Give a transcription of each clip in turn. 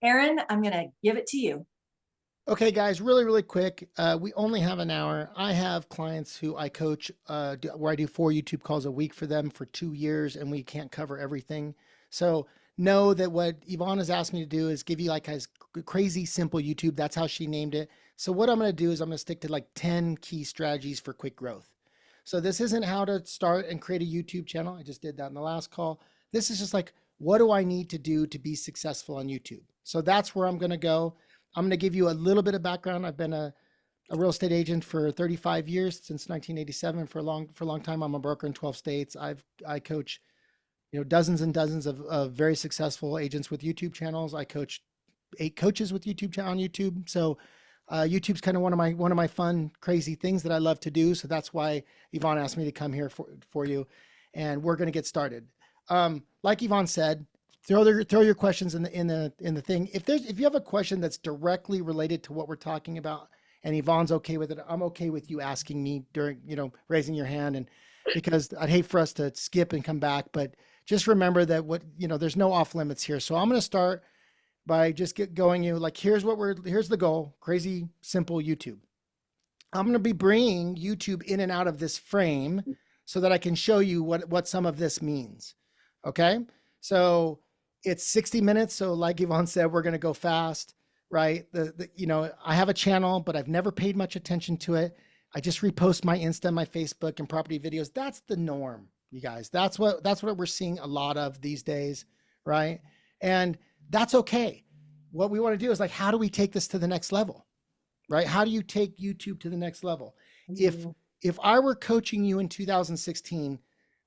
Aaron, I'm going to give it to you. Okay, guys, really quick. We only have an hour. I have clients who I coach where I do 4 YouTube calls a week for them for 2 years, and we can't cover everything. So know that what Yvonne has asked me to do is give you like his crazy simple YouTube. That's how she named it. So what I'm going to do is I'm going to stick to like 10 key strategies for quick growth. So this isn't how to start and create a YouTube channel. I just did that in the last call. This is just like, what do I need to do to be successful on YouTube? So that's where I'm going to go. I'm going to give you a little bit of background. I've been a real estate agent for 35 years, since 1987. For a long time, I'm a broker in 12 states. I coach, dozens and dozens of very successful agents with YouTube channels. I coach 8 coaches with YouTube on YouTube. So YouTube's kind of one of my fun, crazy things that I love to do. So that's why Yvonne asked me to come here for you, and we're going to get started. Like Yvonne said, throw your questions in the thing. If you have a question that's directly related to what we're talking about, and Yvonne's okay with it, I'm okay with you asking me during, raising your hand, and because I'd hate for us to skip and come back. But just remember that there's no off limits here. So I'm going to start by just going here's the goal. Crazy simple YouTube. I'm going to be bringing YouTube in and out of this frame so that I can show you what some of this means. Okay. So it's 60 minutes. So like Yvonne said, we're going to go fast, right? I have a channel, but I've never paid much attention to it. I just repost my Insta, my Facebook, and property videos. That's the norm, you guys. That's what we're seeing a lot of these days, right? And that's okay. What we want to do is how do we take this to the next level, right? How do you take YouTube to the next level? If I were coaching you in 2016,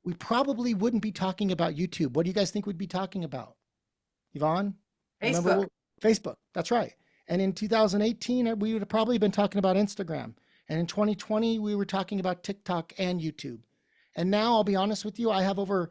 we probably wouldn't be talking about YouTube. What do you guys think we'd be talking about? Yvonne? Facebook. Facebook, that's right. And in 2018, we would have probably been talking about Instagram. And in 2020, we were talking about TikTok and YouTube. And now I'll be honest with you, I have over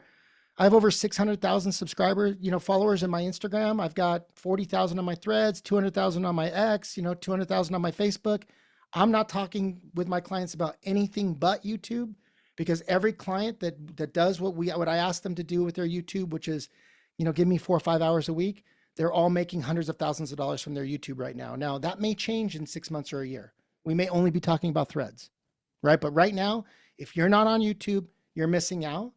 600,000 subscribers, followers in my Instagram. I've got 40,000 on my Threads, 200,000 on my X, 200,000 on my Facebook. I'm not talking with my clients about anything but YouTube, because every client that does what I ask them to do with their YouTube, which is, give me 4 or 5 hours a week, they're all making hundreds of thousands of dollars from their YouTube right now. Now that may change in 6 months or a year. We may only be talking about Threads, right? But right now, if you're not on YouTube, you're missing out,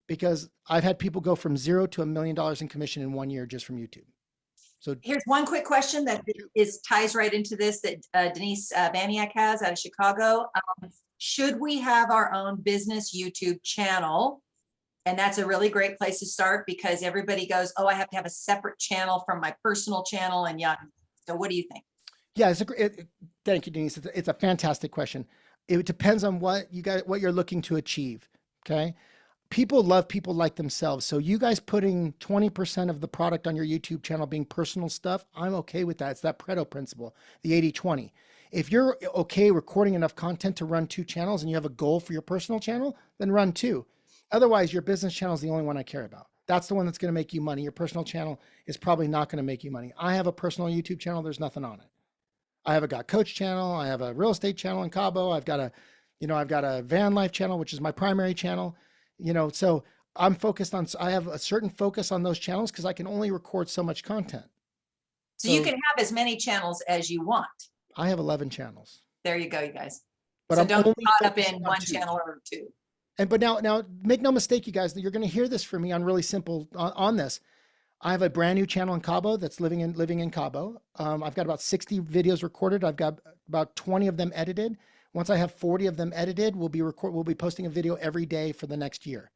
because I've had people go from 0 to $1 million in commission in 1 year just from YouTube. So here's one quick question that ties right into this that Denise Baniak has out of Chicago. Should we have our own business YouTube channel? And that's a really great place to start, because everybody goes, oh, I have to have a separate channel from my personal channel. And yeah. So what do you think? Yeah, thank you, Denise. It's a fantastic question. It depends on what you're looking to achieve. Okay. People love people like themselves. So you guys putting 20% of the product on your YouTube channel being personal stuff, I'm okay with that. It's that Pareto principle, the 80-20. If you're okay recording enough content to run 2 channels and you have a goal for your personal channel, then run 2. Otherwise, your business channel is the only one I care about. That's the one that's going to make you money. Your personal channel is probably not going to make you money. I have a personal YouTube channel. There's nothing on it. I have a Got Coach channel. I have a real estate channel in Cabo. I've got a van life channel, which is my primary channel. So I have a certain focus on those channels because I can only record so much content. So you can have as many channels as you want. I have 11 channels. There you go, you guys. But so I'm don't only get caught up focusing in on one 2. channel or 2. But now make no mistake, you guys, that you're going to hear this from me on really simple on this. I have a brand new channel in Cabo that's living in Cabo. I've got about 60 videos recorded. I've got about 20 of them edited. Once I have 40 of them edited, we'll be posting a video every day for the next year.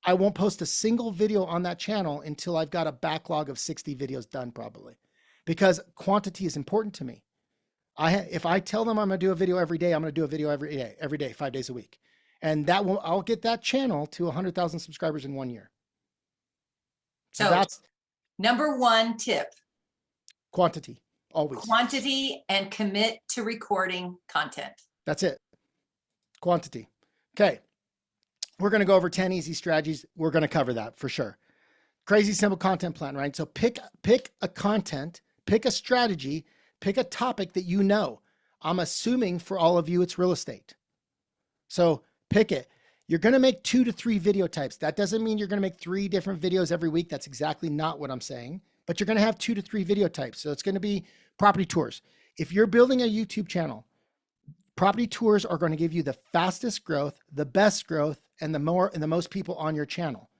I won't post a single video on that channel until I've got a backlog of 60 videos done, probably, because quantity is important to me. If I tell them I'm going to do a video every day, I'm going to do a video every day, 5 days a week. And I'll get that channel to 100,000 subscribers in 1 year. So that's number 1 tip. Quantity, always. Quantity, and commit to recording content. That's it. Quantity. Okay. We're going to go over 10 easy strategies. We're going to cover that for sure. Crazy simple content plan, right? So pick a content, pick a strategy, pick a topic that you know. I'm assuming for all of you, it's real estate. So pick it. You're going to make 2 to 3 video types. That doesn't mean you're going to make 3 different videos every week. That's exactly not what I'm saying. but you're going to have 2 to 3 video types. So it's going to be property tours. If you're building a YouTube channel, property tours are going to give you the fastest growth, the best growth, and the most people on your channel.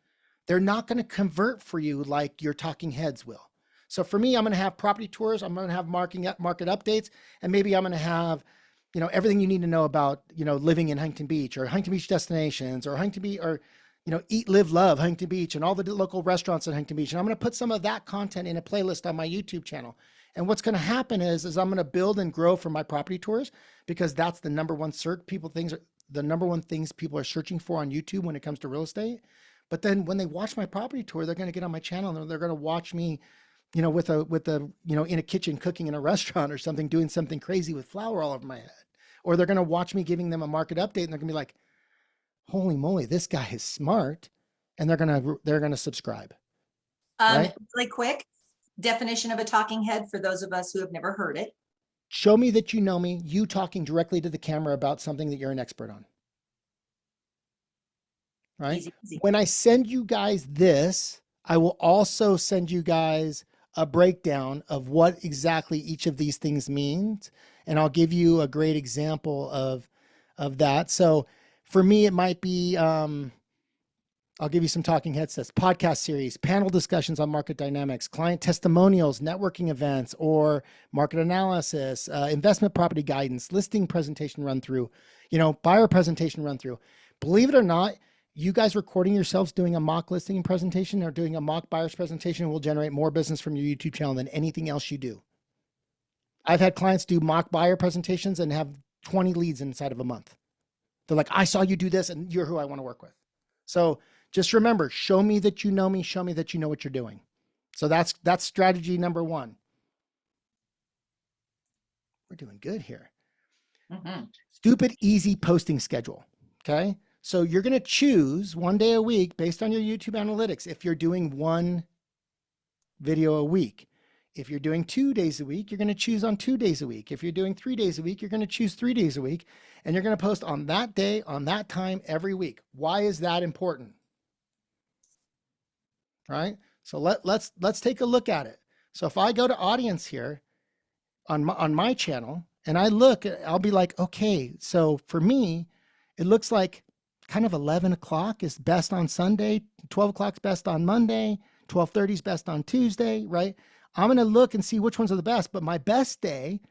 They're not going to convert for you like your talking heads will. So for me, I'm going to have property tours. I'm going to have market updates, and maybe I'm going to have, you know, everything you need to know about, you know, living in Huntington Beach or Huntington Beach destinations or Huntington Beach, or, you know, eat, live, love Huntington Beach and all the local restaurants in Huntington Beach. And I'm going to put some of that content in a playlist on my YouTube channel. And what's going to happen is I'm going to build and grow from my property tours, because that's the number one search the number one things people are searching for on YouTube when it comes to real estate. But then when they watch my property tour, they're going to get on my channel and they're going to watch me, you know, with a, you know, in a kitchen cooking in a restaurant or something, doing something crazy with flour all over my head. Or they're going to watch me giving them a market update and they're going to be like, holy moly, this guy is smart. And they're going to subscribe. Right? Really quick definition of a talking head for those of us who have never heard it. Show me that you know me, you talking directly to the camera about something that you're an expert on. Right? Easy, easy. When I send you guys this, I will also send you guys a breakdown of what exactly each of these things means. And I'll give you a great example of that. So for me, it might be, I'll give you some talking head sets, podcast series, panel discussions on market dynamics, client testimonials, networking events, or market analysis, investment property guidance, listing presentation run through, you know, buyer presentation run through. Believe it or not, you guys recording yourselves doing a mock listing presentation or doing a mock buyer's presentation will generate more business from your YouTube channel than anything else you do. I've had clients do mock buyer presentations and have 20 leads inside of a month. They're like, I saw you do this and you're who I want to work with. So just remember, show me that you know me, show me that you know what you're doing. So that's strategy number 1. We're doing good here. Mm-hmm. Stupid, easy posting schedule. Okay. So you're going to choose one day a week based on your YouTube analytics. If you're doing 1 video a week, if you're doing 2 days a week, you're going to choose on 2 days a week. If you're doing 3 days a week, you're going to choose 3 days a week, and you're going to post on that day, on that time, every week. Why is that important? Right? So let's take a look at it. So if I go to audience here on my channel and I look, I'll be like, okay, so for me, it looks like kind of 11 o'clock is best on Sunday, 12 o'clock is best on Monday, 12:30 is best on Tuesday, right? I'm going to look and see which ones are the best, but my best day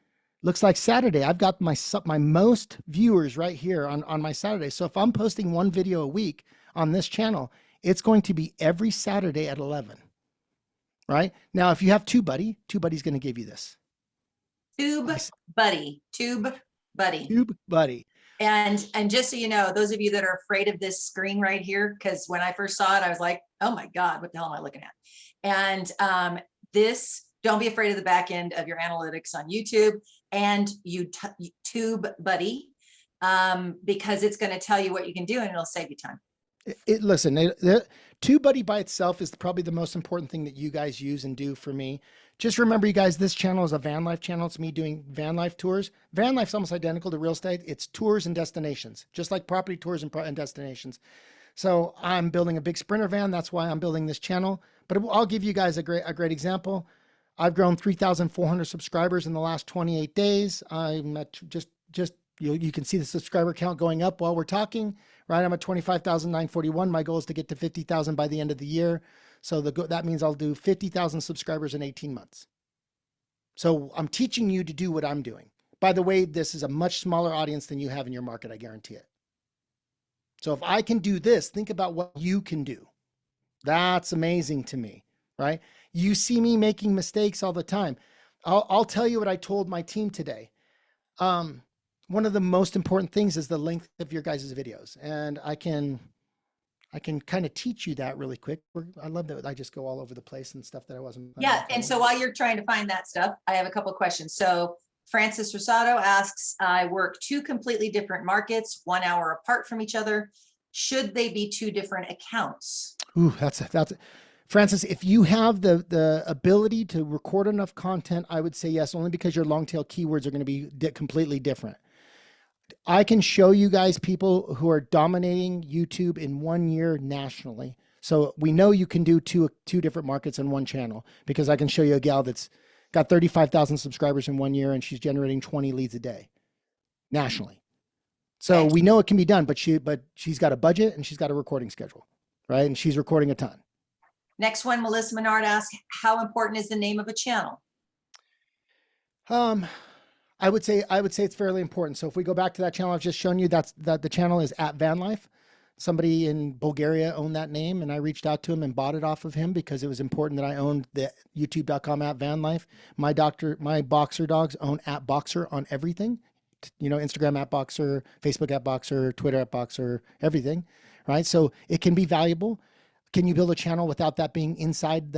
looks like Saturday. I've got my most viewers right here on my Saturday. So if I'm posting 1 video a week on this channel, it's going to be every Saturday at 11, right? Now, if you have TubeBuddy's going to give you this. TubeBuddy. And just so you know, those of you that are afraid of this screen right here, because when I first saw it, I was like, oh my God, what the hell am I looking at? And don't be afraid of the back end of your analytics on YouTube and TubeBuddy, because it's going to tell you what you can do and it'll save you time. Listen, TubeBuddy by itself is probably the most important thing that you guys use and do for me. Just remember, you guys, this channel is a van life channel. It's me doing van life tours. Van life's almost identical to real estate. It's tours and destinations, just like property tours and destinations. So I'm building a big Sprinter van. That's why I'm building this channel. But I'll give you guys a great example. I've grown 3,400 subscribers in the last 28 days. I'm at you can see the subscriber count going up while we're talking, right? I'm at 25,941. My goal is to get to 50,000 by the end of the year. So that means I'll do 50,000 subscribers in 18 months. So I'm teaching you to do what I'm doing. By the way, this is a much smaller audience than you have in your market. I guarantee it. So if I can do this, think about what you can do. That's amazing to me, right? You see me making mistakes all the time. I'll tell you what I told my team today. One of the most important things is the length of your guys' videos. And I can kind of teach you that really quick. I love that I just go all over the place and stuff that I wasn't. Yeah. And so while you're trying to find that stuff, I have a couple of questions. So Francis Rosado asks, I work 2 completely different markets, 1 hour apart from each other. Should they be 2 different accounts? Ooh, that's Francis, if you have the ability to record enough content, I would say yes, only because your long tail keywords are going to be completely different. I can show you guys people who are dominating YouTube in 1 year nationally. So we know you can do two different markets in one channel, because I can show you a gal that's got 35,000 subscribers in 1 year and she's generating 20 leads a day nationally. So Okay. we know it can be done, but she's got a budget and she's got a recording schedule, right? And she's recording a ton. Next one, Melissa Menard asks, how important is the name of a channel? I would say it's fairly important. So if we go back to that channel I've just shown you, that the channel is at Van Life. Somebody in Bulgaria owned that name, and I reached out to him and bought it off of him because it was important that I owned the youtube.com at Van Life. My boxer dogs own at Boxer on everything. You know, Instagram at Boxer, Facebook at Boxer, Twitter at Boxer, everything, right? So it can be valuable. Can you build a channel without that being inside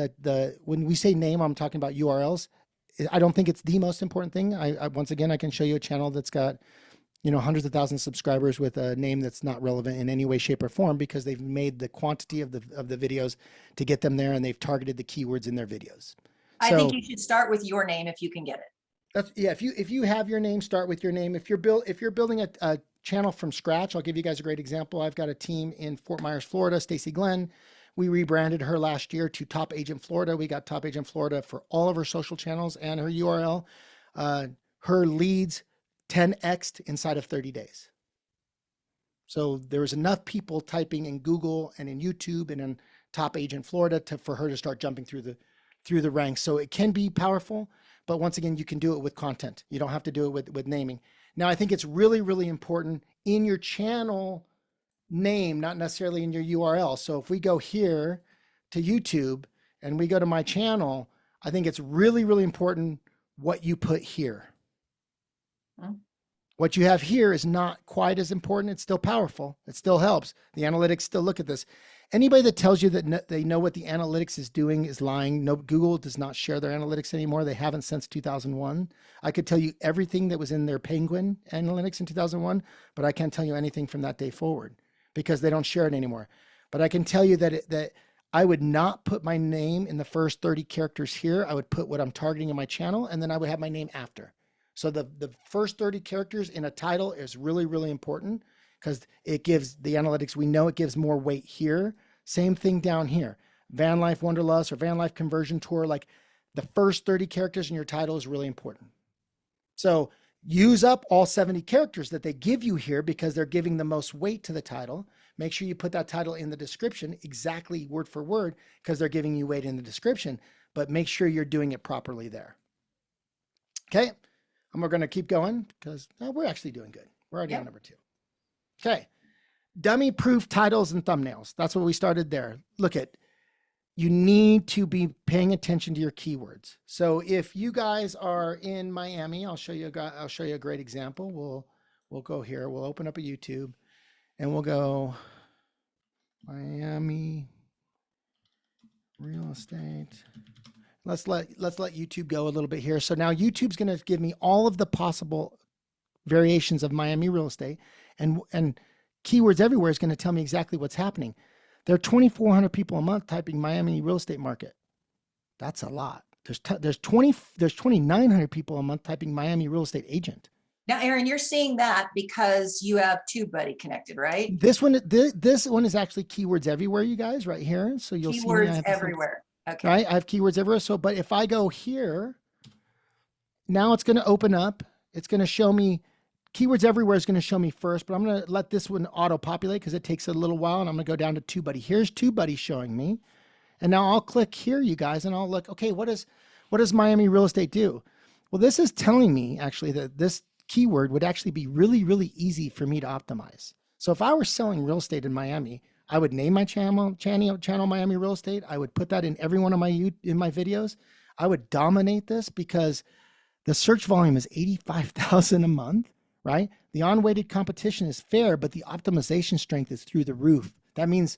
when we say name, I'm talking about URLs. I don't think it's the most important thing. Once again, I can show you a channel that's got, you know, hundreds of thousands of subscribers with a name that's not relevant in any way, shape, or form, because they've made the quantity of the videos to get them there, and they've targeted the keywords in their videos. I think you should start with your name if you can get it. That's, yeah. If you have your name, start with your name. If you're building a channel from scratch, I'll give you guys a great example. I've got a team in Fort Myers, Florida, Stacy Glenn. We rebranded her last year to Top Agent Florida. We got Top Agent Florida for all of her social channels and her URL. Her leads 10x'd inside of 30 days. So there was enough people typing in Google and in YouTube and in Top Agent Florida for her to start jumping through the ranks. So it can be powerful, but once again, you can do it with content. You don't have to do it with naming. Now, I think it's really, really important in your channel name, not necessarily in your URL. So if we go here to YouTube and we go to my channel, I think it's really, really important what you put here. What you have here is not quite as important. It's still powerful. It still helps. The analytics still look at this. Anybody that tells you that they know what the analytics is doing is lying. No, Google does not share their analytics anymore. They haven't since 2001. I could tell you everything that was in their Penguin analytics in 2001, but I can't tell you anything from that day forward, because they don't share it anymore. But I can tell you that I would not put my name in the first 30 characters here. I would put what I'm targeting in my channel, and then I would have my name after. So the first 30 characters in a title is really, really important, because it gives the analytics, we know it gives more weight here. Same thing down here. Van Life Wanderlust or Van Life Conversion Tour, like the first 30 characters in your title is really important. So use up all 70 characters that they give you here, because they're giving the most weight to the title. Make sure you put that title in the description exactly word for word, because they're giving you weight in the description, but make sure you're doing it properly there. Okay. And we're going to keep going, because we're actually doing good. We're already on number 2. Okay. Dummy proof titles and thumbnails. That's what we started there. Look at, you need to be paying attention to your keywords. So if you guys are in Miami, I'll show you a great example. We'll go here. We'll open up a YouTube and we'll go Miami real estate. Let's let YouTube go a little bit here. So now YouTube's going to give me all of the possible variations of Miami real estate, and Keywords Everywhere is going to tell me exactly what's happening. There are 2,400 people a month typing Miami real estate market. That's a lot. There's 2,900 people a month typing Miami real estate agent. Now, Aaron, you're seeing that because you have TubeBuddy connected, right? This one is actually Keywords Everywhere, you guys, right here. So you'll see Keywords Everywhere. Okay. Right, I have Keywords Everywhere. So, but if I go here, now it's going to open up. It's going to show me Keywords Everywhere is going to show me first, but I'm going to let this one auto populate because it takes a little while, and I'm going to go down to TubeBuddy. Here's TubeBuddy showing me, and now I'll click here, you guys, and I'll look. Okay, what does Miami real estate do? Well, this is telling me actually that this keyword would actually be really, really easy for me to optimize. So if I were selling real estate in Miami, I would name my channel Miami Real Estate. I would put that in every one of my videos. I would dominate this because the search volume is 85,000 a month, right? The unweighted competition is fair, but the optimization strength is through the roof. That means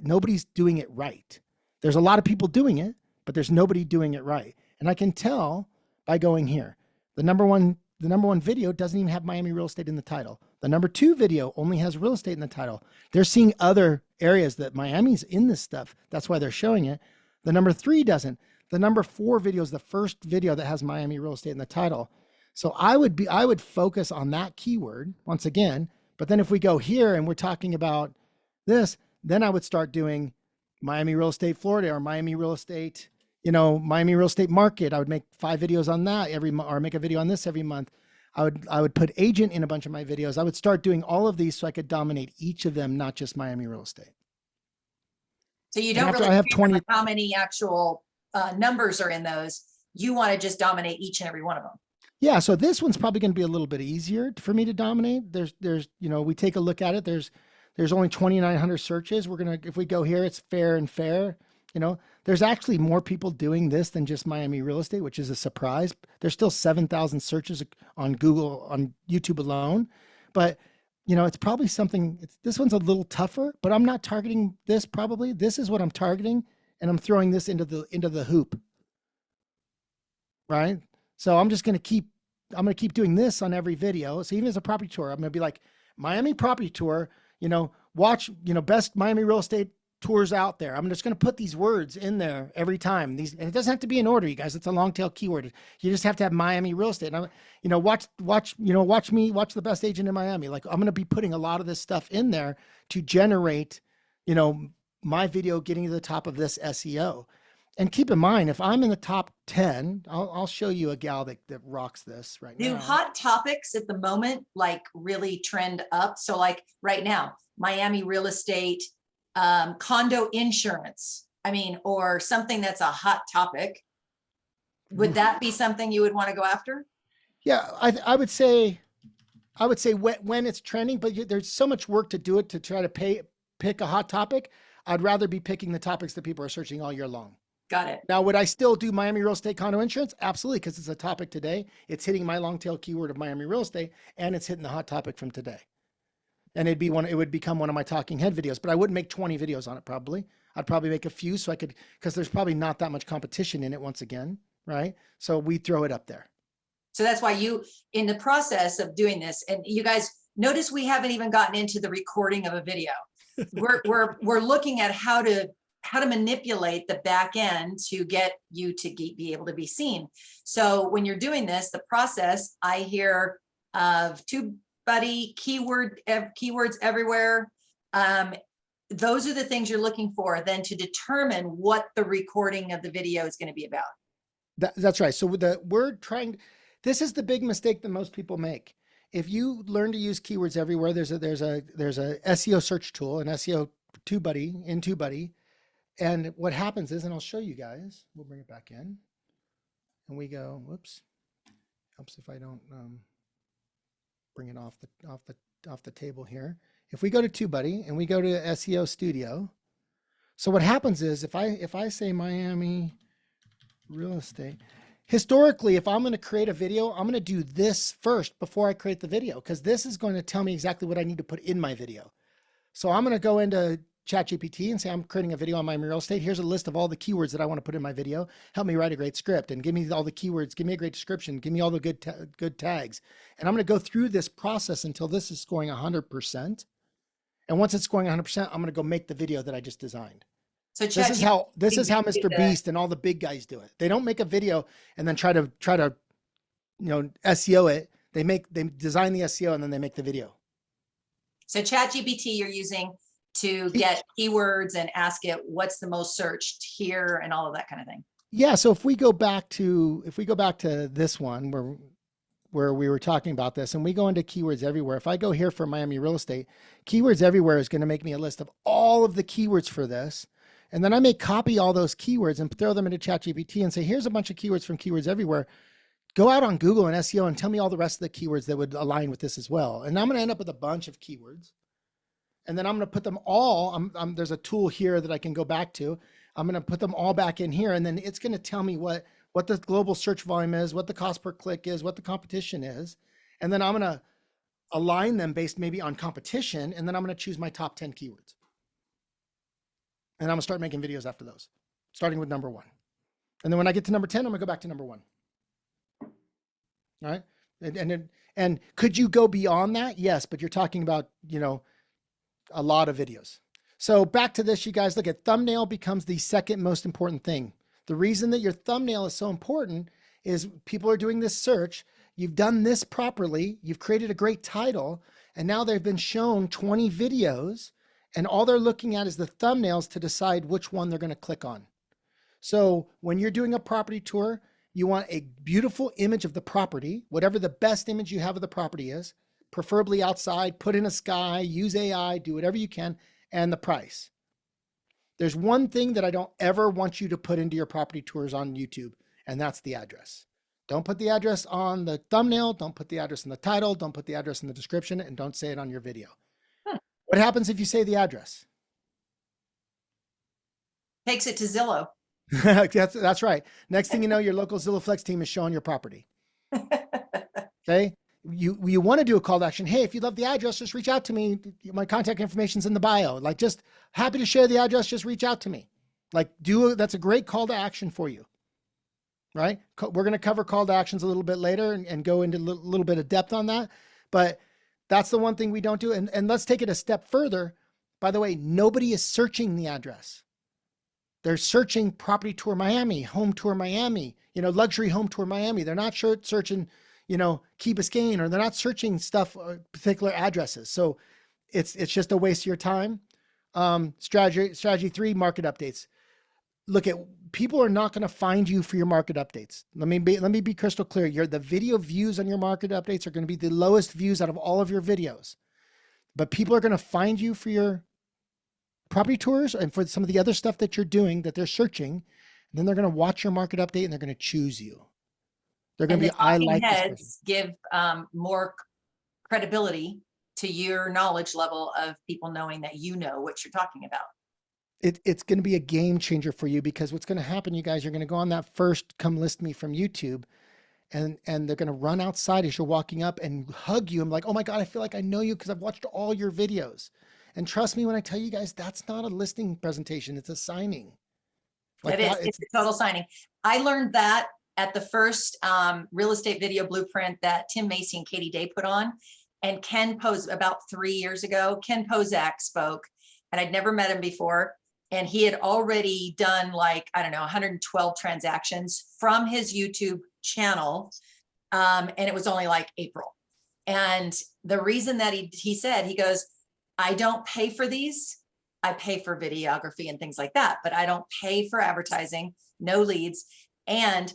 nobody's doing it right. There's a lot of people doing it, but there's nobody doing it right. And I can tell by going here. The number one video doesn't even have Miami real estate in the title. The number 2 video only has real estate in the title. They're seeing other areas that Miami's in this stuff. That's why they're showing it. The number 3 doesn't. The number 4 video is the first video that has Miami real estate in the title. So I would focus on that keyword once again. But then if we go here and we're talking about this, then I would start doing Miami real estate, Florida, or Miami real estate, Miami real estate market. I would make 5 videos on that every month, or make a video on this every month. I would put agent in a bunch of my videos. I would start doing all of these so I could dominate each of them, not just Miami real estate. So you And don't after really I have care 20, how many actual numbers are in those. You want to just dominate each and every one of them. yeah. So this one's probably going to be a little bit easier for me to dominate. We take a look at it. There's only 2,900 searches. If we go here, it's fair and fair. There's actually more people doing this than just Miami real estate, which is a surprise. There's still 7,000 searches on Google, on YouTube alone. But, it's probably this one's a little tougher, but I'm not targeting this probably. This is what I'm targeting, and I'm throwing this into the hoop. Right? So I'm going to keep doing this on every video. So even as a property tour, I'm going to be like, Miami property tour, watch, best Miami real estate tours out there. I'm just going to put these words in there every time. And it doesn't have to be in order, you guys. It's a long tail keyword. You just have to have Miami real estate. And watch the best agent in Miami. Like, I'm going to be putting a lot of this stuff in there to generate, my video getting to the top of this SEO. And keep in mind, if I'm in the top 10, I'll show you a gal that rocks this right now. Do hot topics at the moment like really trend up? So like right now, Miami real estate, condo insurance, or something that's a hot topic. Would that be something you would want to go after? Yeah, I would say when it's trending, but there's so much work to do it to try to pick a hot topic. I'd rather be picking the topics that people are searching all year long. Got it. Now, would I still do Miami real estate condo insurance? Absolutely, because it's a topic today. It's hitting my long tail keyword of Miami real estate, and it's hitting the hot topic from today. And it would become one of my talking head videos, but I wouldn't make 20 videos on it probably. I'd probably make a few because there's probably not that much competition in it once again, right? So we throw it up there. So that's why in the process of doing this, and you guys notice we haven't even gotten into the recording of a video. We're looking at how to manipulate the back end to get you to be able to be seen. So when you're doing this, the process, I hear of TubeBuddy, keywords everywhere. Those are the things you're looking for then to determine what the recording of the video is going to be about. That's right. So this is the big mistake that most people make. If you learn to use keywords everywhere, there's a SEO search tool, an SEO TubeBuddy. And what happens is, and I'll show you guys, we'll bring it back in and we go, whoops, helps if I don't bring it off the table here. If we go to TubeBuddy and we go to SEO Studio, so what happens is if I say Miami real estate, historically, if I'm going to create a video, I'm going to do this first before I create the video, because this is going to tell me exactly what I need to put in my video. So I'm going to go into ChatGPT and say, I'm creating a video on Miami real estate. Here's a list of all the keywords that I want to put in my video. Help me write a great script and give me all the keywords. Give me a great description. Give me all the good tags. And I'm going to go through this process until this is scoring 100%. And once it's scoring 100%, I'm going to go make the video that I just designed. So this is how Mr. Beast and all the big guys do it. They don't make a video and then try to SEO it. They design the SEO and then they make the video. So ChatGPT you're using to get keywords and ask it what's the most searched here and all of that kind of thing. Yeah. So if we go back to this one where we were talking about this and we go into keywords everywhere, if I go here for Miami real estate, keywords everywhere is going to make me a list of all of the keywords for this. And then I may copy all those keywords and throw them into ChatGPT and say, here's a bunch of keywords from keywords everywhere. Go out on Google and SEO and tell me all the rest of the keywords that would align with this as well. And I'm going to end up with a bunch of keywords. And then I'm going to put them all, there's a tool here that I can go back to. I'm going to put them all back in here. And then it's going to tell me what the global search volume is, what the cost per click is, what the competition is. And then I'm going to align them based maybe on competition. And then I'm going to choose my top 10 keywords. And I'm going to start making videos after those, starting with number 1. And then when I get to number 10, I'm going to go back to number 1. All right. And could you go beyond that? Yes, but you're talking about, a lot of videos. So back to this, you guys, look at thumbnail becomes the second most important thing. The reason that your thumbnail is so important is people are doing this search. You've done this properly. You've created a great title. And now they've been shown 20 videos And all they're looking at is the thumbnails to decide which one they're going to click on. So when you're doing a property tour, you want a beautiful image of the property, whatever the best image you have of the property is, preferably outside, put in a sky, use AI, do whatever you can, and the price. There's one thing that I don't ever want you to put into your property tours on YouTube, and that's the address. Don't put the address on the thumbnail, don't put the address in the title, don't put the address in the description, and don't say it on your video. What happens if you say the address? Takes it to Zillow. That's right. Next thing you know, your local Zillow Flex team is showing your property. Okay. You want to do a call to action. Hey, if you love the address, just reach out to me. My contact information's in the bio. Like, just happy to share the address. Just reach out to me. Like, that's a great call to action for you. Right. We're going to cover call to actions a little bit later and go into a little bit of depth on that. But that's the one thing we don't do. And let's take it a step further. By the way, nobody is searching the address. They're searching property tour Miami, home tour Miami, luxury home tour Miami. They're not searching, Key Biscayne, or they're not searching stuff, particular addresses. So it's just a waste of your time. Strategy 3, market updates. Look, people are not going to find you for your market updates. Let me be crystal clear. The video views on your market updates are going to be the lowest views out of all of your videos, but people are going to find you for your property tours and for some of the other stuff that you're doing that they're searching. And then they're going to watch your market update and they're going to choose you. They're going to be, I like this person. Heads give more credibility to your knowledge level of people knowing that you know what you're talking about. It's going to be a game changer for you, because what's going to happen, you guys, you're going to go on that first come list me from YouTube, and they're going to run outside as you're walking up and hug you. I'm like, oh my God, I feel like I know you because I've watched all your videos. And trust me when I tell you guys, that's not a listing presentation. It's a signing. Like it's a total signing. I learned that at the first real estate video blueprint that Tim Macy and Katie Day put on. And Ken about 3 years ago, Ken Pozak spoke, and I'd never met him before. And he had already done 112 transactions from his YouTube channel. And it was only like April. And the reason that he said, he goes, I don't pay for these. I pay for videography and things like that, but I don't pay for advertising, no leads. And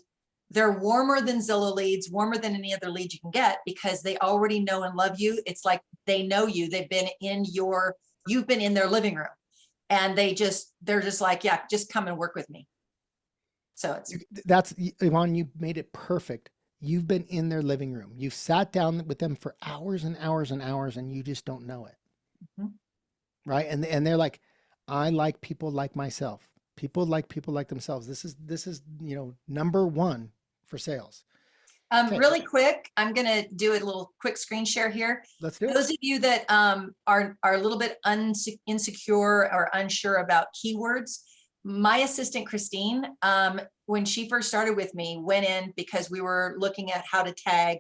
they're warmer than Zillow leads, warmer than any other lead you can get, because they already know and love you. It's like they know you. You've been in their living room, and they're just like, yeah, just come and work with me. So that's Yvonne, you made it perfect. You've been in their living room. You've sat down with them for hours and hours and hours, and you just don't know it. Mm-hmm. Right. And they're like, I like people like myself. People like themselves. This is, number one for sales. Okay. Really quick, I'm going to do a little quick screen share here. Let's do it. Those of you that are a little bit insecure or unsure about keywords, my assistant, Christine, when she first started with me, went in because we were looking at how to tag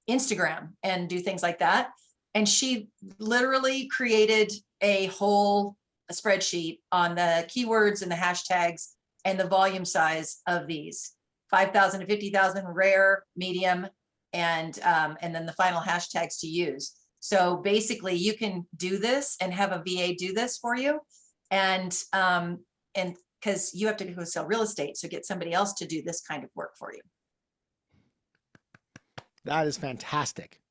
Instagram and do things like that. And she literally created a whole spreadsheet on the keywords and the hashtags and the volume size of these 5,000 to 50,000, rare, medium, and then the final hashtags to use. So basically you can do this and have a VA do this for you. And because you have to go sell real estate, so get somebody else to do this kind of work for you. That is fantastic.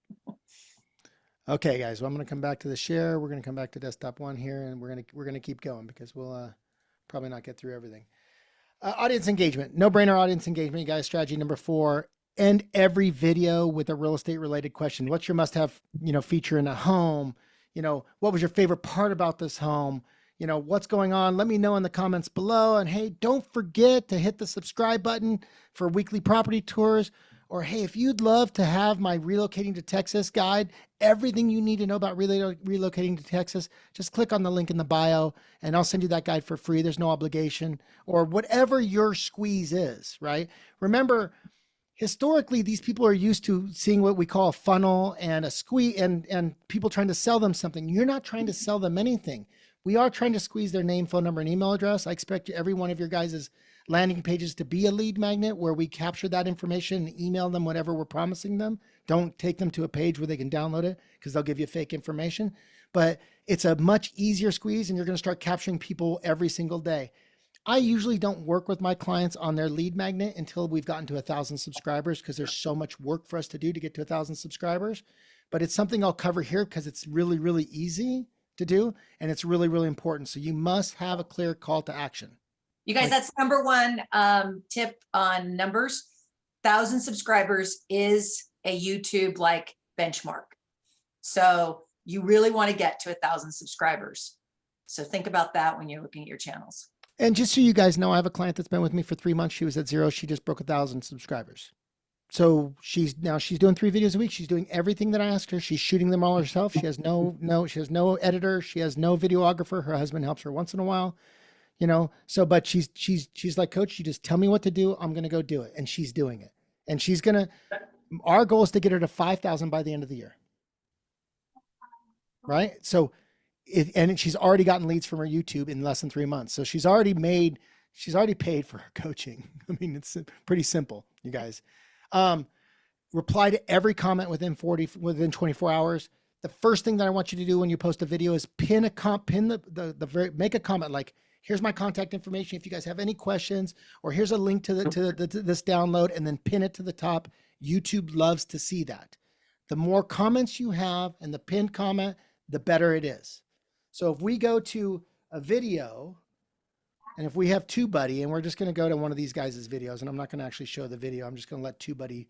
Okay, guys, well, I'm going to come back to the share. We're going to come back to desktop 1 here, and we're going to keep going because we'll probably not get through everything. Audience engagement, no-brainer audience engagement, you guys. Strategy number 4: end every video with a real estate related question. What's your must-have, feature in a home? What was your favorite part about this home? What's going on? Let me know in the comments below. And hey, don't forget to hit the subscribe button for weekly property tours. Or hey, if you'd love to have my relocating to Texas guide, everything you need to know about relocating to Texas, just click on the link in the bio and I'll send you that guide for free. There's no obligation, or whatever your squeeze is, right? Remember, historically, these people are used to seeing what we call a funnel and a squeeze, and people trying to sell them something. You're not trying to sell them anything. We are trying to squeeze their name, phone number, and email address. I expect every one of your guys' landing pages to be a lead magnet where we capture that information and email them whatever we're promising them. Don't take them to a page where they can download it because they'll give you fake information. but it's a much easier squeeze and you're going to start capturing people every single day. I usually don't work with my clients on their lead magnet until we've gotten to 1,000 subscribers because there's so much work for us to do to get to 1,000 subscribers. But it's something I'll cover here because it's really, really easy to do. And it's really, really important. So you must have a clear call to action. You guys, that's number one tip on numbers. 1,000 subscribers is a YouTube like benchmark. So you really want to get to 1,000 subscribers. So think about that when you're looking at your channels. And just so you guys know, I have a client that's been with me for 3 months. She was at 0. She just broke 1,000 subscribers. So she's doing 3 videos a week. She's doing everything that I asked her. She's shooting them all herself. She has she has no editor. She has no videographer. Her husband helps her once in a while, you know? So, but she's like, Coach, you just tell me what to do. I'm going to go do it. And she's doing it. And she's going to, our goal is to get her to 5,000 by the end of the year. Right? So, and she's already gotten leads from her YouTube in less than 3 months. So she's already paid for her coaching. I mean, it's pretty simple, you guys. Reply to every comment within 24 hours. The first thing that I want you to do when you post a video is make a comment like, here's my contact information if you guys have any questions, or here's a link to this download, and then pin it to the top. YouTube loves to see that. The more comments you have and the pinned comment, the better it is. So if we go to a video, and if we have TubeBuddy, and we're just going to go to one of these guys' videos, and I'm not going to actually show the video. I'm just going to let TubeBuddy,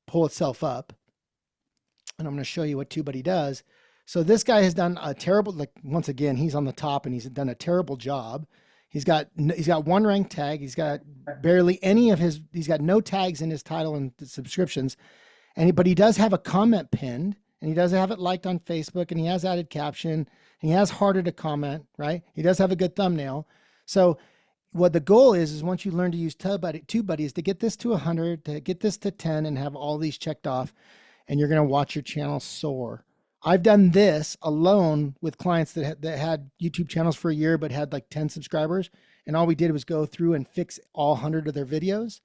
pull itself up. And I'm going to show you what TubeBuddy does. So this guy has done a terrible, once again, he's on the top and he's done a terrible job. He's got one rank tag. He's got barely any of he's got no tags in his title and subscriptions. But he does have a comment pinned, and he does have it liked on Facebook, and he has added caption, and he has harder to comment, right? He does have a good thumbnail. So what the goal is once you learn to use TubeBuddy is to get this to 100, to get this to 10, and have all these checked off, and you're going to watch your channel soar. I've done this alone with clients that had YouTube channels for a year, but had like 10 subscribers. And all we did was go through and fix all 100 of their videos.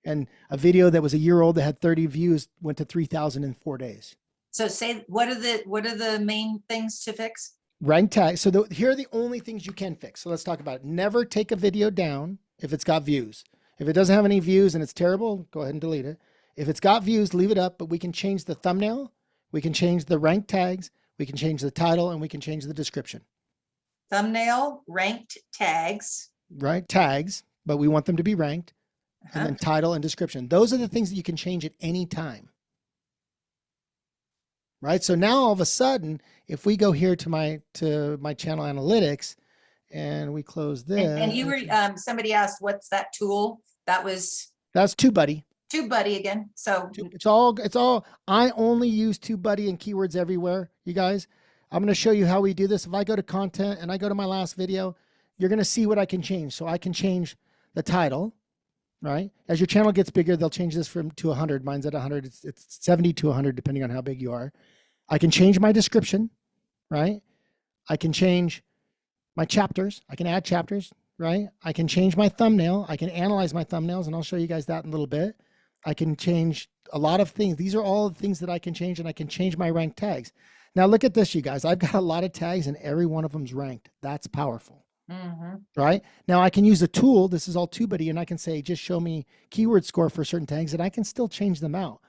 And a video that was a year old that had 30 views went to 3,000 in 4 days. So say, what are the main things to fix? Rank tag. So here are the only things you can fix. So let's talk about it. Never take a video down if it's got views. If it doesn't have any views and it's terrible, go ahead and delete it. If it's got views, leave it up, but we can change the thumbnail. We can change the rank tags. We can change the title, and we can change the description. Thumbnail, ranked tags. Right? Tags, but we want them to be ranked. And then title and description. Those are the things that you can change at any time. Right? So now all of a sudden, if we go here to my channel analytics and we close this. And you were, somebody asked, what's that tool? That's TubeBuddy. TubeBuddy again. So it's all, I only use TubeBuddy and keywords everywhere, you guys. I'm going to show you how we do this. If I go to content and I go to my last video, you're going to see what I can change. So I can change the title. Right? As your channel gets bigger, they'll change this to 100. Mine's at 100. It's 70 to 100, depending on how big you are. I can change my description, right? I can change my chapters. I can add chapters, right? I can change my thumbnail. I can analyze my thumbnails, and I'll show you guys that in a little bit. I can change a lot of things. These are all the things that I can change, and I can change my rank tags. Now look at this, you guys. I've got a lot of tags, and every one of them's ranked. That's powerful. Right? Now I can use a tool. This is all TubeBuddy, and I can say, just show me keyword score for certain tags, and I can still change them out.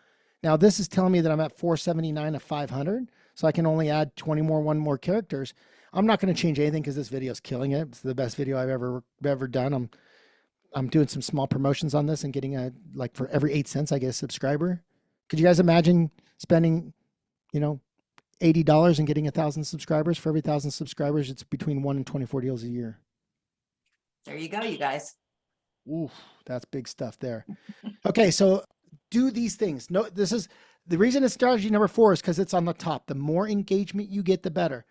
Now this is telling me that I'm at 479 of 500. So I can only add 20 more, one more characters. I'm not going to change anything because this video is killing it. It's the best video I've ever done. I'm doing some small promotions on this and getting like for every 8 cents, I get a subscriber. Could you guys imagine spending, $80 and getting 1,000 subscribers? For every 1,000 subscribers, it's between 1 and 24 deals a year. There you go, you guys. Oof, that's big stuff there. Okay, so do these things. No, this is the reason it's strategy number 4 is because it's on the top. The more engagement you get, the better.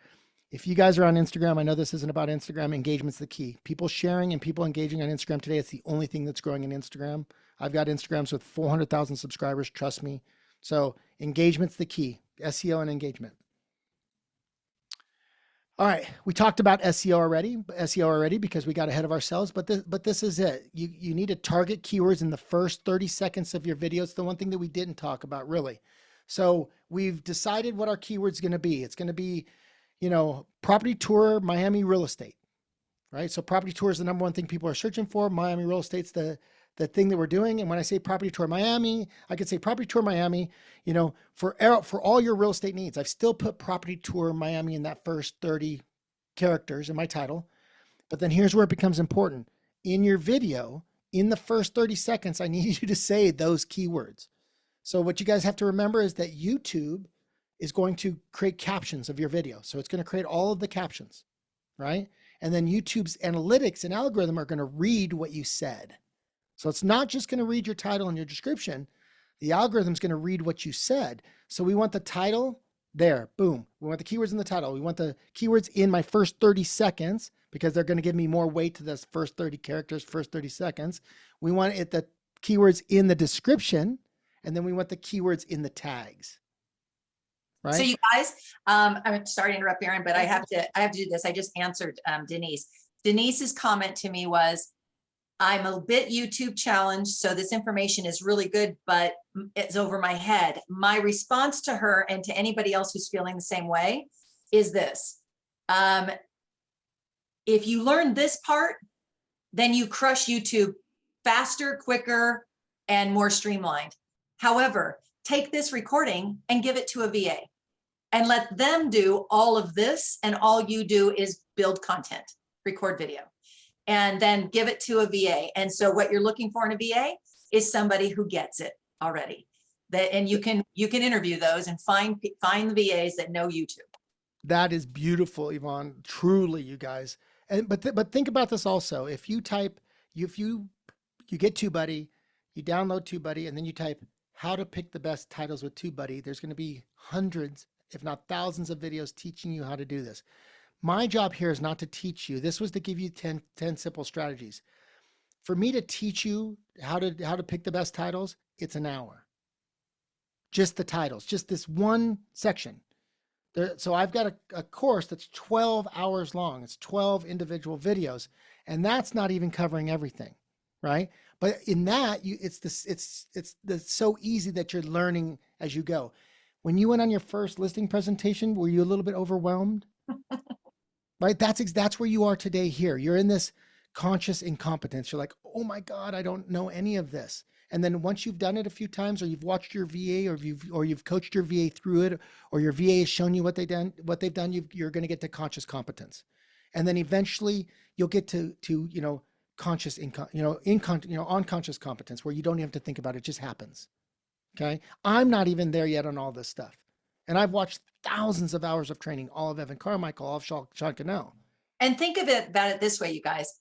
If you guys are on Instagram, I know this isn't about Instagram. Engagement's the key. People sharing and people engaging on Instagram today. It's the only thing that's growing in Instagram. I've got Instagrams with 400,000 subscribers. Trust me. So engagement's the key. SEO and engagement. All right, we talked about SEO already because we got ahead of ourselves, but this is it. You need to target keywords in the first 30 seconds of your video. It's the one thing that we didn't talk about really. So we've decided what our keyword's going to be. It's going to be, property tour, Miami real estate, right? So property tour is the number one thing people are searching for. Miami real estate's the thing that we're doing. And when I say property tour Miami, I could say property tour Miami, for all your real estate needs. I've still put property tour Miami in that first 30 characters in my title. But then here's where it becomes important. In your video, in the first 30 seconds, I need you to say those keywords. So what you guys have to remember is that YouTube is going to create captions of your video. So it's going to create all of the captions, right? And then YouTube's analytics and algorithm are going to read what you said. So it's not just going to read your title and your description. The algorithm is going to read what you said. So we want the title there, boom. We want the keywords in the title. We want the keywords in my first 30 seconds because they're going to give me more weight to this first 30 characters, first 30 seconds. We want the keywords in the description, and then we want the keywords in the tags. Right. So you guys, I'm sorry to interrupt, Aaron, but I have to do this. I just answered Denise. Denise's comment to me was, I'm a bit YouTube challenged, so this information is really good, but it's over my head. My response to her and to anybody else who's feeling the same way is this. If you learn this part, then you crush YouTube faster, quicker, and more streamlined. However, take this recording and give it to a VA and let them do all of this, and all you do is build content, record video, and then give it to a VA. And so what you're looking for in a VA is somebody who gets it already. And you can interview those and find the VAs that know YouTube. That is beautiful, Yvonne. Truly, you guys. But think about this also. If you get TubeBuddy, you download TubeBuddy, and then you type how to pick the best titles with TubeBuddy, there's going to be hundreds, if not thousands of videos teaching you how to do this. My job here is not to teach you. This was to give you 10 simple strategies. For me to teach you how to pick the best titles, it's an hour. Just the titles, just this one section. So I've got a course that's 12 hours long. It's 12 individual videos, and that's not even covering everything, right? But in that, it's so easy that you're learning as you go. When you went on your first listing presentation, were you a little bit overwhelmed? Right? That's where you are today here. You're in this conscious incompetence. You're like, oh my God, I don't know any of this. And then once you've done it a few times, or you've watched your VA, or you've coached your VA through it, or your VA has shown you what they've done, you're going to get to conscious competence. And then eventually you'll get to conscious unconscious competence, where you don't even have to think about it, it just happens. Okay. I'm not even there yet on all this stuff. And I've watched thousands of hours of training, all of Evan Carmichael, all of Sean Cannell. And think about it this way, you guys.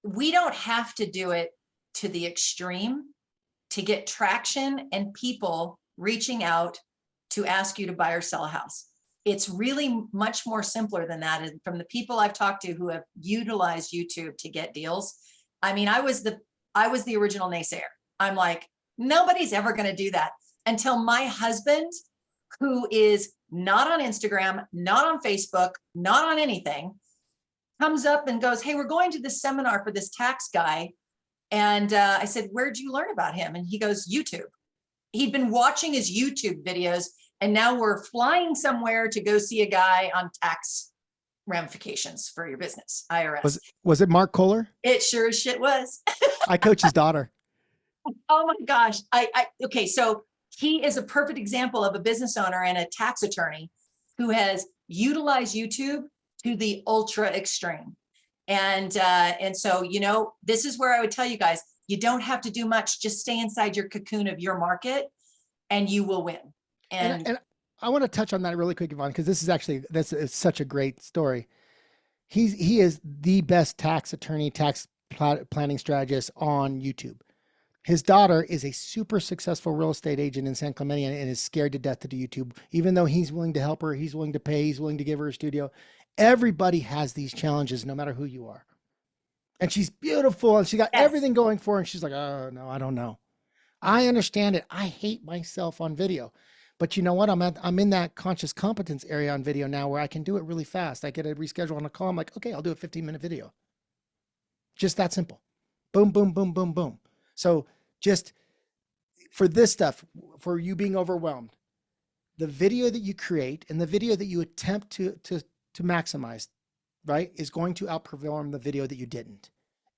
We don't have to do it to the extreme to get traction and people reaching out to ask you to buy or sell a house. It's really much more simpler than that. And from the people I've talked to who have utilized YouTube to get deals, I mean, I was the original naysayer. I'm like, nobody's ever going to do that, until my husband, who is not on Instagram, not on Facebook, not on anything, comes up and goes, hey, we're going to this seminar for this tax guy. And I said, where'd you learn about him? And he goes, YouTube. He'd been watching his YouTube videos, and now we're flying somewhere to go see a guy on tax ramifications for your business, IRS. Was it Mark Kohler? It sure as shit was. I coach his daughter. Oh my gosh. Okay. So he is a perfect example of a business owner and a tax attorney who has utilized YouTube to the ultra extreme. And so, this is where I would tell you guys, you don't have to do much. Just stay inside your cocoon of your market and you will win. And I want to touch on that really quick, Yvonne, because that's such a great story. He is the best tax attorney, tax planning strategist on YouTube. His daughter is a super successful real estate agent in San Clemente and is scared to death to do YouTube. Even though he's willing to help her, he's willing to pay, he's willing to give her a studio. Everybody has these challenges, no matter who you are. And she's beautiful and she got everything going for her. And she's like, oh no, I don't know. I understand it. I hate myself on video. But you know what? I'm in that conscious competence area on video now where I can do it really fast. I get a reschedule on a call. I'm like, okay, I'll do a 15-minute video. Just that simple. Boom, boom, boom, boom, boom. So just for this stuff, for you being overwhelmed, the video that you create and the video that you attempt to maximize, right, is going to outperform the video that you didn't.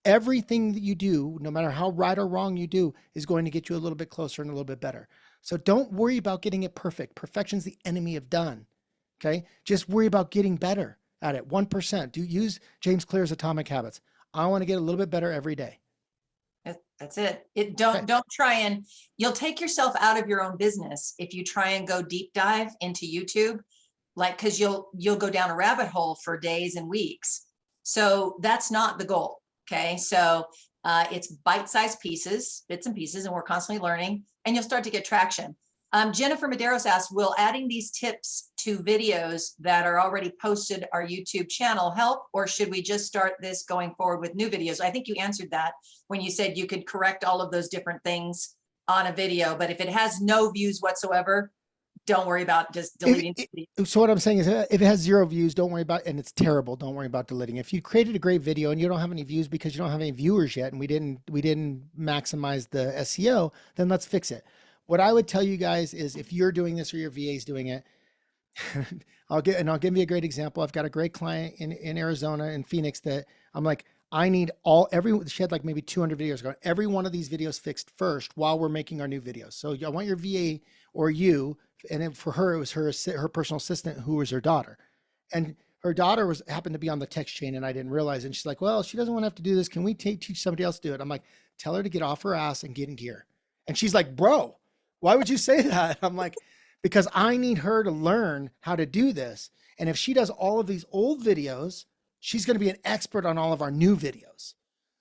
Everything that you do, no matter how right or wrong you do, is going to get you a little bit closer and a little bit better. So don't worry about getting it perfect. Perfection's the enemy of done. Okay. Just worry about getting better at it. 1%. Do use James Clear's Atomic Habits. I want to get a little bit better every day. That's it. Don't try and you'll take yourself out of your own business if you try and go deep dive into YouTube, like, cause you'll go down a rabbit hole for days and weeks. So that's not the goal. Okay. So it's bite-sized pieces, bits and pieces, and we're constantly learning, and you'll start to get traction. Jennifer Medeiros asked, will adding these tips to videos that are already posted our YouTube channel help, or should we just start this going forward with new videos? I think you answered that when you said you could correct all of those different things on a video, but if it has no views whatsoever, don't worry about just deleting. So what I'm saying is, if it has 0 views, don't worry about, and it's terrible, don't worry about deleting. If you created a great video and you don't have any views because you don't have any viewers yet, and we didn't maximize the SEO, then let's fix it. What I would tell you guys is, if you're doing this or your VA is doing it, I'll give you a great example. I've got a great client in Arizona, in Phoenix, that I'm like, I need she had like maybe 200 videos going. Every one of these videos fixed first while we're making our new videos. So I want your VA or you, and then for her, it was her personal assistant, who was her daughter. And her daughter happened to be on the text chain, and I didn't realize it. And she's like, well, she doesn't want to have to do this. Can we teach somebody else to do it? I'm like, tell her to get off her ass and get in gear. And she's like, bro, why would you say that? I'm like, because I need her to learn how to do this. And if she does all of these old videos, she's going to be an expert on all of our new videos.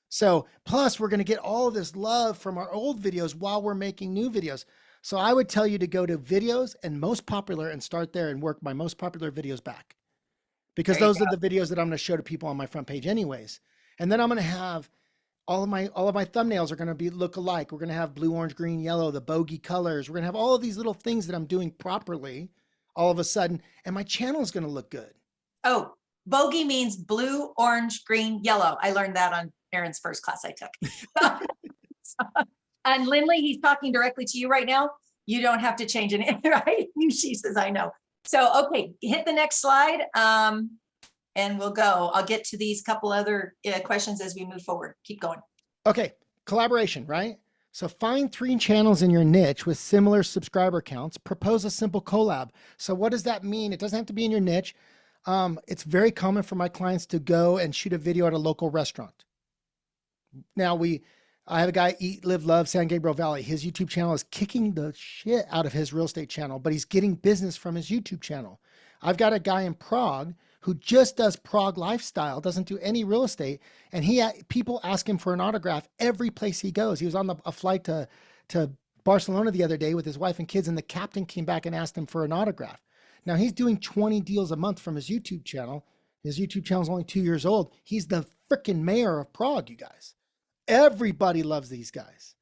So plus we're going to get all of this love from our old videos while we're making new videos. So I would tell you to go to videos and most popular and start there and work my most popular videos back, because those are the videos that I'm going to show to people on my front page anyways. And then I'm going to have all of my thumbnails are going to look alike. We're going to have blue, orange, green, yellow, the BOGY colors. We're going to have all of these little things that I'm doing properly all of a sudden, and my channel is going to look good. Oh, BOGY means blue, orange, green, yellow. I learned that on Aaron's first class I took. And Lindley, he's talking directly to you right now. You don't have to change it, right? She says, I know. So, okay, hit the next slide. And we'll go. I'll get to these couple other questions as we move forward. Keep going. Okay, collaboration, right? So find 3 channels in your niche with similar subscriber counts. Propose a simple collab. So what does that mean? It doesn't have to be in your niche. It's very common for my clients to go and shoot a video at a local restaurant. Now I have a guy, Eat, Live, Love, San Gabriel Valley. His YouTube channel is kicking the shit out of his real estate channel, but he's getting business from his YouTube channel. I've got a guy in Prague who just does Prague lifestyle, doesn't do any real estate. And people ask him for an autograph every place he goes. He was on a flight to Barcelona the other day with his wife and kids, and the captain came back and asked him for an autograph. Now he's doing 20 deals a month from his YouTube channel. His YouTube channel is only 2 years old. He's the freaking mayor of Prague, you guys. Everybody loves these guys,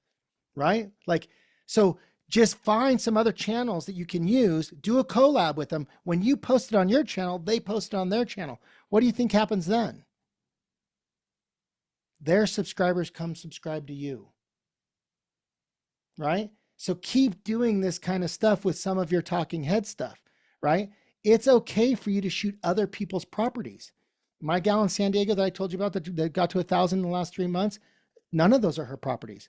right? Like, so just find some other channels that you can use, do a collab with them. When you post it on your channel, they post it on their channel. What do you think happens then? Their subscribers come subscribe to you, right? So keep doing this kind of stuff with some of your talking head stuff, right? It's okay for you to shoot other people's properties. My gal in San Diego that I told you about that got to 1,000 in the last 3 months, none of those are her properties.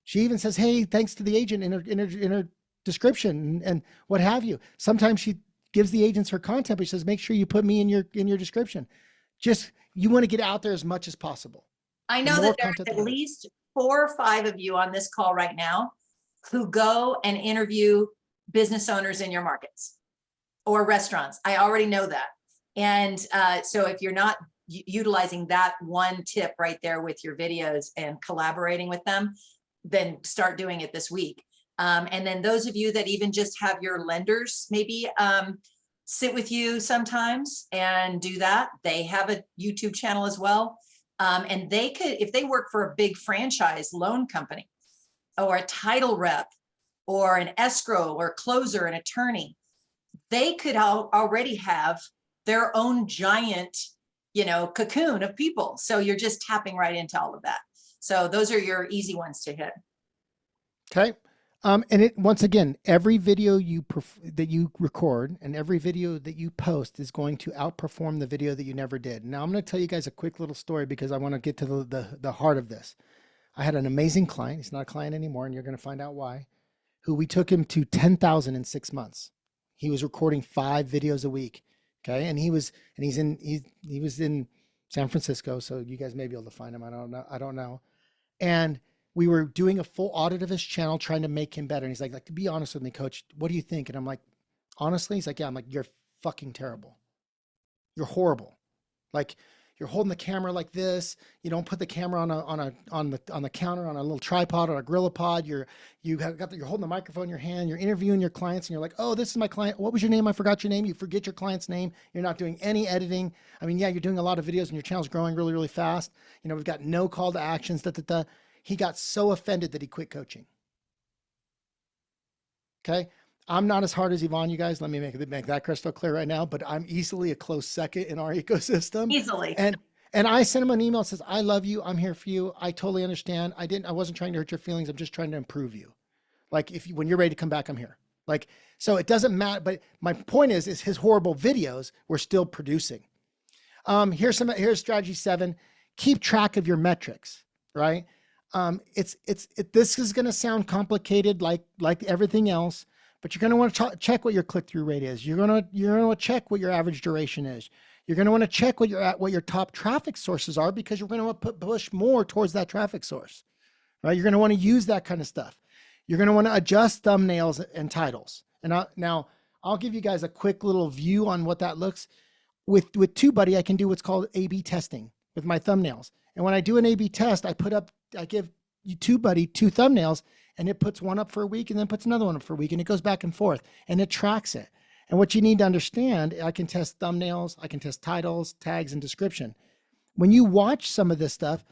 She even says, hey, thanks to the agent in her description and what have you. Sometimes she gives the agents her content, but she says, make sure you put me in your description. Just, you want to get out there as much as possible. I know that there's at least 4 or 5 of you on this call right now who go and interview business owners in your markets or restaurants. I already know that. And so if you're not utilizing that one tip right there with your videos and collaborating with them, then start doing it this week. And then those of you that even just have your lenders maybe sit with you sometimes and do that. They have a YouTube channel as well. And they could, if they work for a big franchise loan company or a title rep or an escrow or closer, an attorney, they could already have their own giant, cocoon of people. So you're just tapping right into all of that. So those are your easy ones to hit. Okay. And it, once again, every video that you record and every video that you post is going to outperform the video that you never did. Now I'm going to tell you guys a quick little story because I want to get to the heart of this. I had an amazing client. He's not a client anymore, and you're going to find out why. Who we took him to 10,000 in 6 months. He was recording 5 videos a week. Okay, and he was in San Francisco, so you guys may be able to find him. I don't know. And we were doing a full audit of his channel, trying to make him better. And he's like, to be honest with me, coach, what do you think? And I'm like, honestly, he's like, yeah. I'm like, you're fucking terrible. You're horrible. Like, you're holding the camera like this. You don't put the camera on the counter on a little tripod or a Gorillapod. You're holding the microphone in your hand. You're interviewing your clients, and you're like, oh, this is my client. What was your name? I forgot your name. You forget your client's name. You're not doing any editing. I mean, yeah, you're doing a lot of videos, and your channel's growing really, really fast. You know, we've got no call to actions. He got so offended that he quit coaching. Okay. I'm not as hard as Yvonne, you guys. Let me make that crystal clear right now, but I'm easily a close second in our ecosystem. Easily. And I sent him an email that says, I love you. I'm here for you. I totally understand. I wasn't trying to hurt your feelings. I'm just trying to improve you. Like when you're ready to come back, I'm here. Like, so it doesn't matter. But my point is his horrible videos we're still producing. Here's strategy 7. Keep track of your metrics, right? This is going to sound complicated like everything else, but you're going to want to check what your click-through rate is. You're going to want to check what your average duration is. You're going to want to check what your top traffic sources are, because you're going to want to push more towards that traffic source, right? You're going to want to use that kind of stuff. You're going to want to adjust thumbnails and titles. And now I'll give you guys a quick little view on what that looks. With TubeBuddy, I can do what's called A/B testing with my thumbnails. And when I do an A/B test, I give TubeBuddy 2 thumbnails, and it puts one up for a week and then puts another one up for a week, and it goes back and forth, and it tracks it. And what you need to understand, I can test thumbnails, I can test titles, tags, and description. When you watch some of this stuff,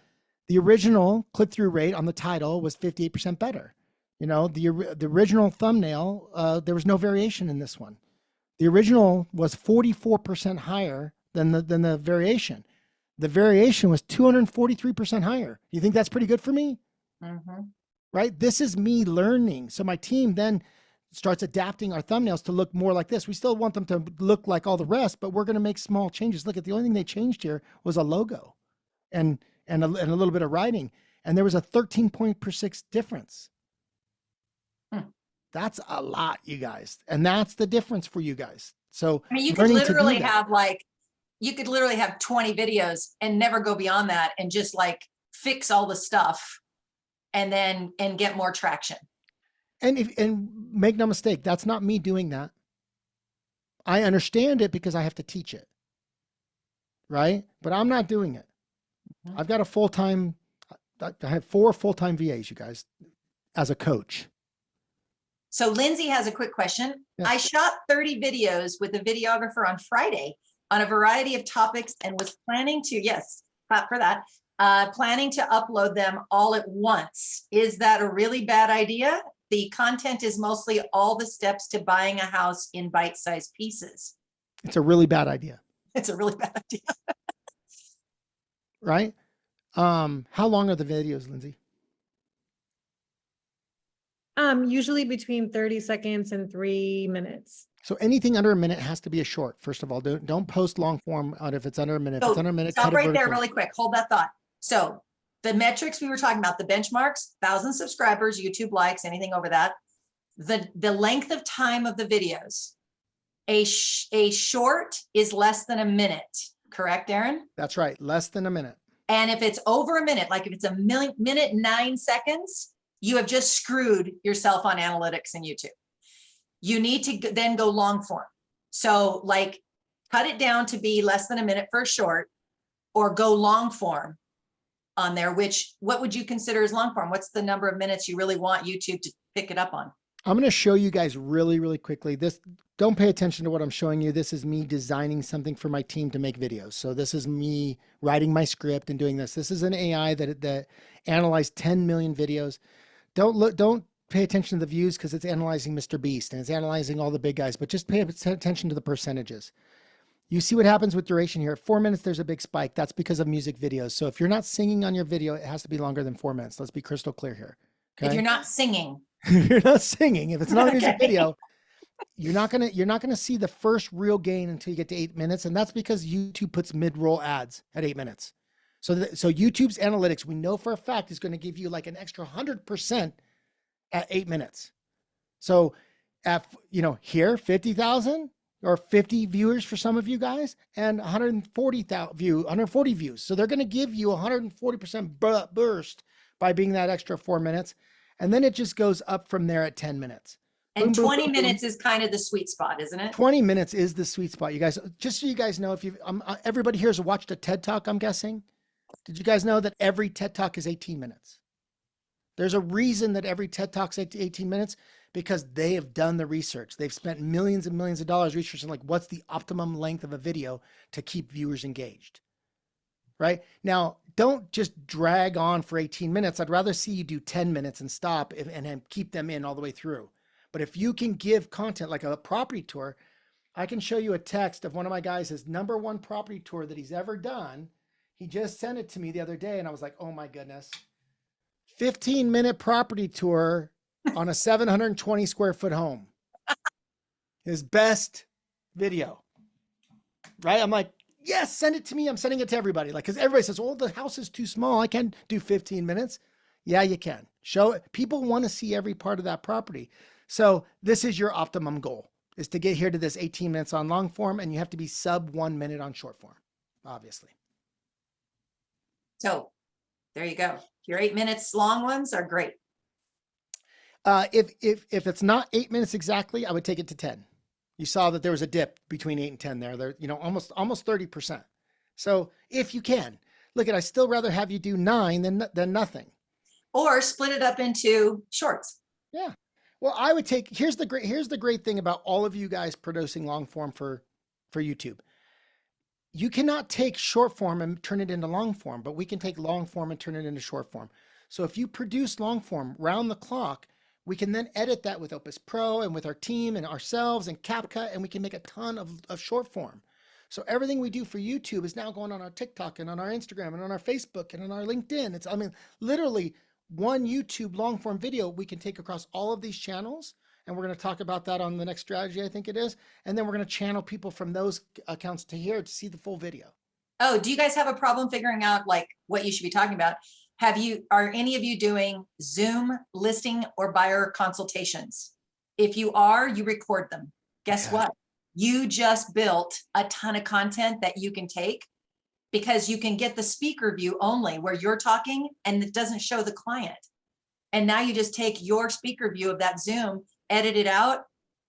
the original click-through rate on the title was 58% better. You know, the original thumbnail, there was no variation in this one. The original was 44% higher than the variation. The variation was 243% higher. You think that's pretty good for me? Mm-hmm. Right? This is me learning. So my team then starts adapting our thumbnails to look more like this. We still want them to look like all the rest, but we're going to make small changes. Look at the only thing they changed here was a logo and a little bit of writing. And there was a 13.6 difference. That's a lot, you guys. And that's the difference for you guys. So I mean, you could literally have you could literally have 20 videos and never go beyond that, and just like fix all the stuff and get more traction. And make no mistake, that's not me doing that. I understand it because I have to teach it, right? But I'm not doing it. Mm-hmm. I've got I have 4 full-time VAs, you guys, as a coach. So Lindsay has a quick question. Yes. I shot 30 videos with a videographer on Friday on a variety of topics and was planning to, yes, clap for that, planning to upload them all at once. Is that a really bad idea? The content is mostly all the steps to buying a house in bite-sized pieces. It's a really bad idea. It's a really bad idea. Right? How long are the videos, Lindsay? Usually between 30 seconds and 3 minutes. So anything under a minute has to be a short. First of all, don't post long form out if it's under a minute. So if it's under a minute, stop right there really quick. Hold that thought. So the metrics we were talking about, the benchmarks, 1,000 subscribers, YouTube likes, anything over that, the length of time of the videos, a short is less than a minute, correct, Aaron? That's right. Less than a minute. And if it's over a minute, like if it's a minute 9 seconds, you have just screwed yourself on analytics in YouTube. You need to then go long form. So like cut it down to be less than a minute for a short, or go long form on there, what would you consider as long form? What's the number of minutes you really want YouTube to pick it up on? I'm going to show you guys really, really quickly. Don't pay attention to what I'm showing you. This is me designing something for my team to make videos. So this is me writing my script and doing this. This is an AI that analyzed 10 million videos. Don't pay attention to the views because it's analyzing Mr. Beast and it's analyzing all the big guys, but just pay attention to the percentages. You see what happens with duration here. At 4 minutes, there's a big spike. That's because of music videos. So if you're not singing on your video, it has to be longer than 4 minutes. Let's be crystal clear here. Okay? If you're not singing. You're not singing. If it's not a music Okay. video, you're not gonna see the first real gain until you get to 8 minutes, and that's because YouTube puts mid-roll ads at 8 minutes. So YouTube's analytics, we know for a fact, is going to give you like an extra 100% at 8 minutes. So at here 50,000 or 50 viewers for some of you guys, and 140 views. So they're going to give you 140% burst by being that extra 4 minutes, and then it just goes up from there at 10 minutes. And Boom, boom, 20 boom, boom. minutes is kind of the sweet spot, isn't it? 20 minutes is the sweet spot, you guys. Just so you guys know, if you everybody here has watched a TED Talk, I'm guessing. Did you guys know that every TED Talk is 18 minutes? There's a reason that every TED Talk's 18 minutes, because they have done the research. They've spent millions and millions of dollars researching like what's the optimum length of a video to keep viewers engaged. Right? Now, don't just drag on for 18 minutes. I'd rather see you do 10 minutes and stop and keep them in all the way through. But if you can give content like a property tour, I can show you a text of one of my guys, his #1 property tour that he's ever done. He just sent it to me the other day and I was like, oh my goodness. 15-minute property tour on a 720 square foot home. His best video, right? I'm like, yes, send it to me. I'm sending it to everybody. Like, cause everybody says, well, the house is too small. I can't do 15 minutes. Yeah, you can. Show it. People want to see every part of that property. So this is your optimum goal, is to get here to this 18 minutes on long form, and you have to be sub 1 minute on short form, obviously. So there you go. Your 8 minutes long ones are great. If it's not 8 minutes exactly, I would take it to 10. You saw that there was a dip between 8 and 10 there. There, almost 30%. So if you can, look at, I still rather have you do 9 than nothing. Or split it up into shorts. Yeah. Well, I would take, here's the great thing about all of you guys producing long form for YouTube. You cannot take short form and turn it into long form, but we can take long form and turn it into short form. So if you produce long form round the clock, we can then edit that with Opus Pro and with our team and ourselves and CapCut, and we can make a ton of short form. So everything we do for YouTube is now going on our TikTok and on our Instagram and on our Facebook and on our LinkedIn. I mean, literally one YouTube long form video we can take across all of these channels. And we're going to talk about that on the next strategy, I think it is. And then we're going to channel people from those accounts to here to see the full video. Oh, do you guys have a problem figuring out like what you should be talking about? Are any of you doing Zoom listing or buyer consultations? If you are, you record them. Guess what? You just built a ton of content that you can take, because you can get the speaker view only where you're talking and it doesn't show the client. And now you just take your speaker view of that Zoom, edit it out,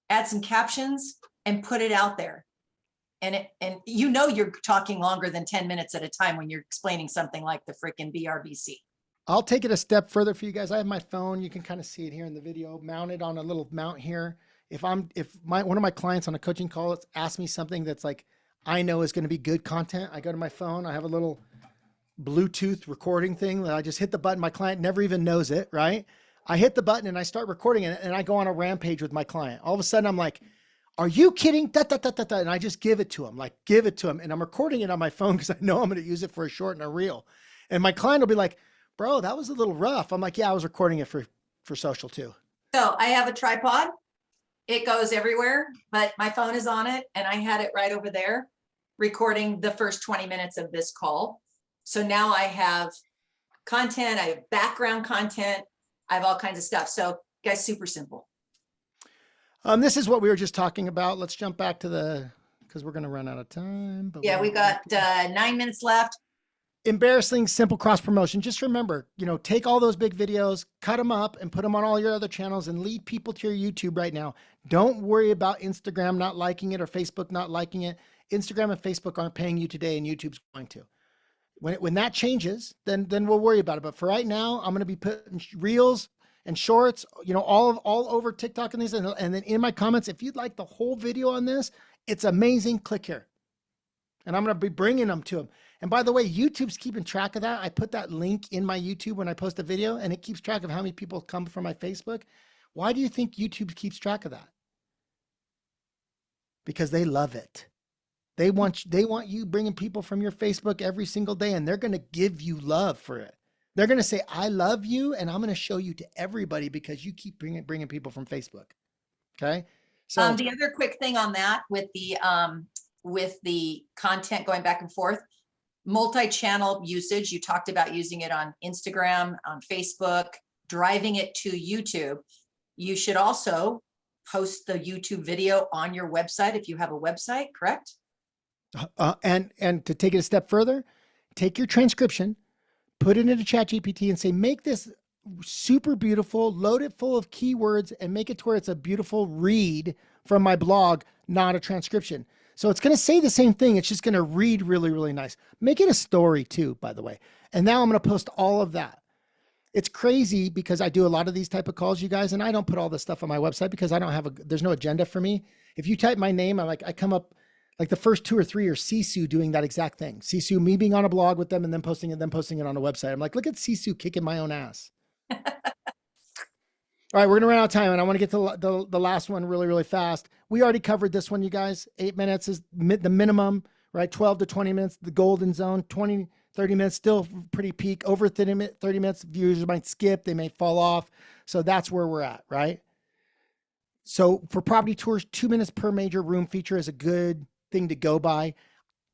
add some captions and put it out there. And you're talking longer than 10 minutes at a time when you're explaining something like the freaking BRBC. I'll take it a step further for you guys. I have my phone. You can kind of see it here in the video, mounted on a little mount here. If one of my clients on a coaching call asks me something that's like, I know is going to be good content, I go to my phone. I have a little Bluetooth recording thing that I just hit the button. My client never even knows it, right? I hit the button and I start recording it, and I go on a rampage with my client. All of a sudden I'm like, are you kidding? Da, da, da, da, da. And I just give it to him, and I'm recording it on my phone because I know I'm going to use it for a short and a reel. And my client will be like, bro, that was a little rough. I'm like, yeah, I was recording it for social too. So I have a tripod. It goes everywhere, but my phone is on it, and I had it right over there recording the first 20 minutes of this call. So now I have content, I have background content, I have all kinds of stuff. So guys, super simple. This is what we were just talking about. Let's jump back to because we're going to run out of time. But Yeah, we got 9 minutes left. Embarrassing, simple cross promotion. Just remember, take all those big videos, cut them up and put them on all your other channels and lead people to your YouTube right now. Don't worry about Instagram not liking it or Facebook not liking it. Instagram and Facebook aren't paying you today, and YouTube's going to. When that changes, then we'll worry about it. But for right now, I'm going to be putting reels and shorts, all over TikTok and these. And then in my comments, if you'd like the whole video on this, it's amazing. Click here. And I'm going to be bringing them to them. And by the way, YouTube's keeping track of that. I put that link in my YouTube when I post a video, and it keeps track of how many people come from my Facebook. Why do you think YouTube keeps track of that? Because they love it. They want you bringing people from your Facebook every single day, and they're going to give you love for it. They're going to say, I love you. And I'm going to show you to everybody because you keep bringing people from Facebook. Okay. So The other quick thing on that with the content going back and forth, multi-channel usage, you talked about using it on Instagram, on Facebook, driving it to YouTube. You should also post the YouTube video on your website if you have a website, correct? and to take it a step further, take your transcription, put it into ChatGPT and say, make this super beautiful, load it full of keywords and make it to where it's a beautiful read from my blog, not a transcription. So it's going to say the same thing. It's just going to read really, really nice. Make it a story too, by the way. And now I'm going to post all of that. It's crazy because I do a lot of these type of calls, you guys, and I don't put all this stuff on my website because I don't have there's no agenda for me. If you type my name, I come up like the first 2 or 3 are Sisu doing that exact thing. Sisu, me being on a blog with them and then posting it on a website. I'm like, look at Sisu kicking my own ass. All right, we're going to run out of time and I want to get to the last one really, really fast. We already covered this one, you guys. 8 minutes is the minimum, right? 12 to 20 minutes, the golden zone. 20, 30 minutes, still pretty peak. Over 30 minutes, viewers might skip. They may fall off. So that's where we're at, right? So for property tours, 2 minutes per major room feature is a good thing to go by.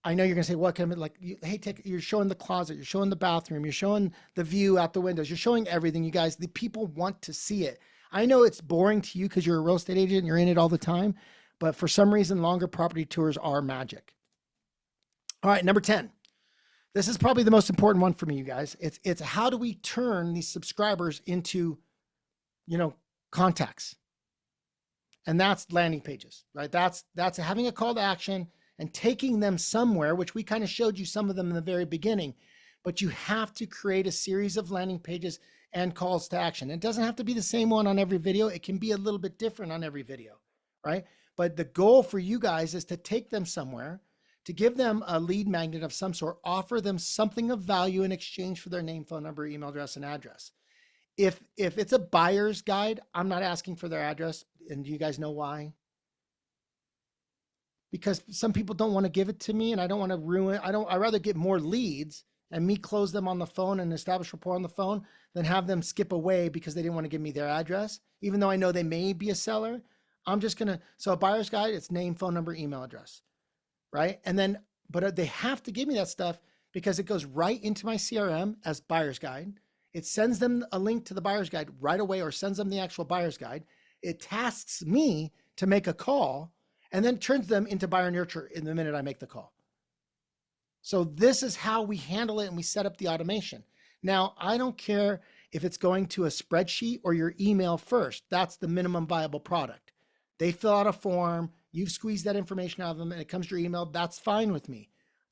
I know you're going to say, what can I, like, hey, you're showing the closet, you're showing the bathroom, you're showing the view out the windows, you're showing everything, you guys. The people want to see it. I know it's boring to you because you're a real estate agent and you're in it all the time, but for some reason, longer property tours are magic. All right, number 10. This is probably the most important one for me, you guys. It's how do we turn these subscribers into, contacts? And that's landing pages, right? That's having a call to action and taking them somewhere, which we kind of showed you some of them in the very beginning, but you have to create a series of landing pages and calls to action. It doesn't have to be the same one on every video. It can be a little bit different on every video, right? But the goal for you guys is to take them somewhere, to give them a lead magnet of some sort, offer them something of value in exchange for their name, phone number, email address, and address. If it's a buyer's guide, I'm not asking for their address. And do you guys know why? Because some people don't want to give it to me and I don't want to ruin, I'd rather get more leads and me close them on the phone and establish rapport on the phone than have them skip away because they didn't want to give me their address. Even though I know they may be a seller, I'm just going to, so a buyer's guide, it's name, phone number, email address, right? And then, but they have to give me that stuff because it goes right into my CRM as buyer's guide. It sends them a link to the buyer's guide right away or sends them the actual buyer's guide. It tasks me to make a call and then turns them into buyer nurture in the minute I make the call. So this is how we handle it and we set up the automation. Now, I don't care if it's going to a spreadsheet or your email first. That's the minimum viable product. They fill out a form, you've squeezed that information out of them and it comes to your email. That's fine with me.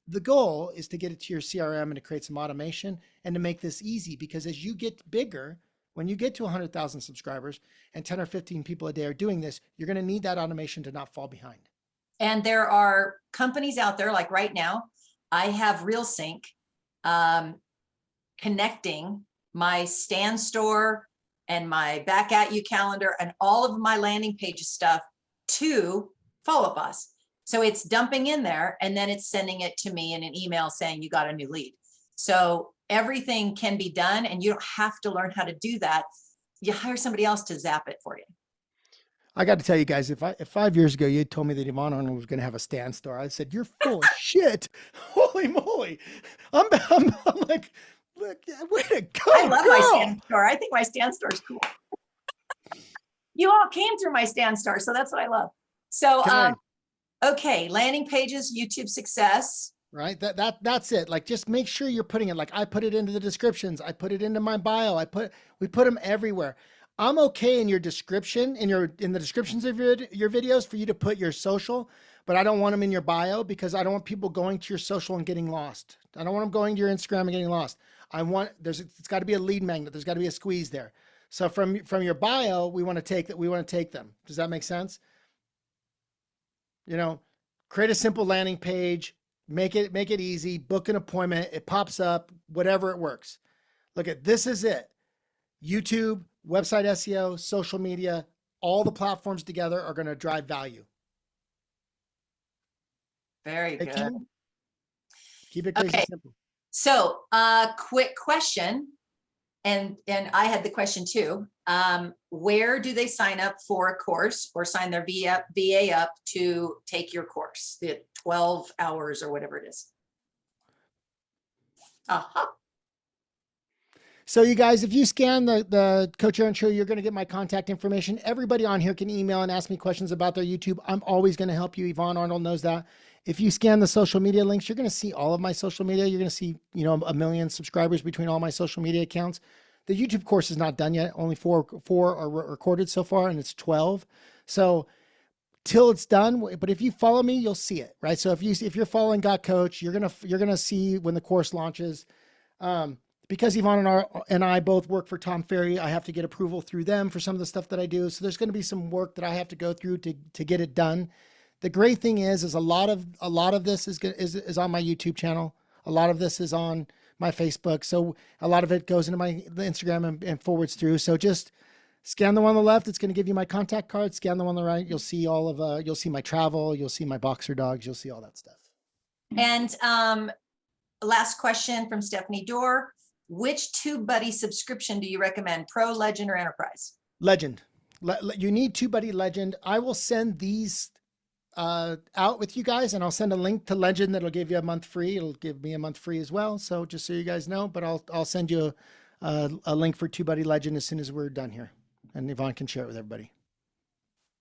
The goal is to get it to your CRM and to create some automation and to make this easy because as you get bigger, when you get to 100,000 subscribers and 10 or 15 people a day are doing this, you're going to need that automation to not fall behind. And there are companies out there, like right now, I have RealSync connecting my Stan Store and my Back At You calendar and all of my landing page stuff to Follow Up Boss. So it's dumping in there and then it's sending it to me in an email saying you got a new lead. So everything can be done and you don't have to learn how to do that. You hire somebody else to zap it for you. I got to tell you guys, if 5 years ago you had told me that Yvonne Arnold was going to have a Stan Store, I said, you're full of shit. Holy moly. I'm like, look, way to go. I love my Stan Store. I think my Stan Store is cool. You all came through my Stan Store, so that's what I love. So, okay, landing pages, YouTube success. Right. That's it. Like, just make sure you're putting it, like I put it into the descriptions. I put it into my bio. We put them everywhere. I'm okay in your description, in the descriptions of your videos for you to put your social, but I don't want them in your bio because I don't want people going to your social and getting lost. I don't want them going to your Instagram and getting lost. It's got to be a lead magnet. There's got to be a squeeze there. So from your bio, we want to take them. Does that make sense? Create a simple landing page, make it easy, book an appointment. It pops up, whatever it works. Look at, this is it. YouTube, website SEO, social media, all the platforms together are going to drive value. Very good. Keep it crazy simple. So, quick question. and I had the question too. Where do they sign up for a course or sign their VA up to take your course, the 12 hours or whatever it is? Uh-huh. So you guys, if you scan the Coach Aaron Show, you're going to get my contact information. Everybody on here can email and ask me questions about their YouTube. I'm always going to help you. Yvonne Arnold knows that. If you scan the social media links, you're going to see all of my social media. You're going to see, you know, 1 million subscribers between all my social media accounts. The YouTube course is not done yet. Only four are recorded so far, and it's 12. So till it's done, but if you follow me, you'll see it, right? So if you're following Got Coach, you're gonna see when the course launches. Because Yvonne and I both work for Tom Ferry, I have to get approval through them for some of the stuff that I do. So there's going to be some work that I have to go through to get it done. The great thing is a lot of this is on my YouTube channel. A lot of this is on my Facebook. So a lot of it goes into my Instagram and forwards through. So just scan the one on the left. It's going to give you my contact card. Scan the one on the right. You'll see all of, you'll see my travel. You'll see my boxer dogs. You'll see all that stuff. And last question from Stephanie Dorr. Which TubeBuddy subscription do you recommend? Pro, Legend, or Enterprise? Legend. You need TubeBuddy Legend. I will send these out with you guys, and I'll send a link to Legend that'll give you a month free. It'll give me a month free as well. So just so you guys know, but I'll send you a link for TubeBuddy Legend as soon as we're done here, and Yvonne can share it with everybody.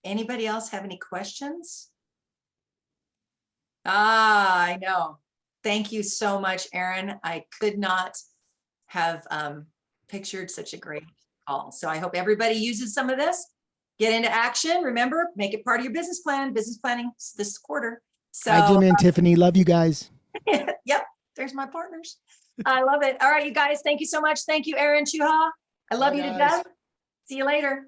Anybody else have any questions? I know. Thank you so much, Aaron. I could not have pictured such a great call. So I hope everybody uses some of this. Get into action. Remember, make it part of your business plan. Business planning this quarter. So, hi, Jim and Tiffany. Love you guys. Yep, there's my partners. I love it. All right, you guys. Thank you so much. Thank you, Aaron Chuha. I love you to death. See you later.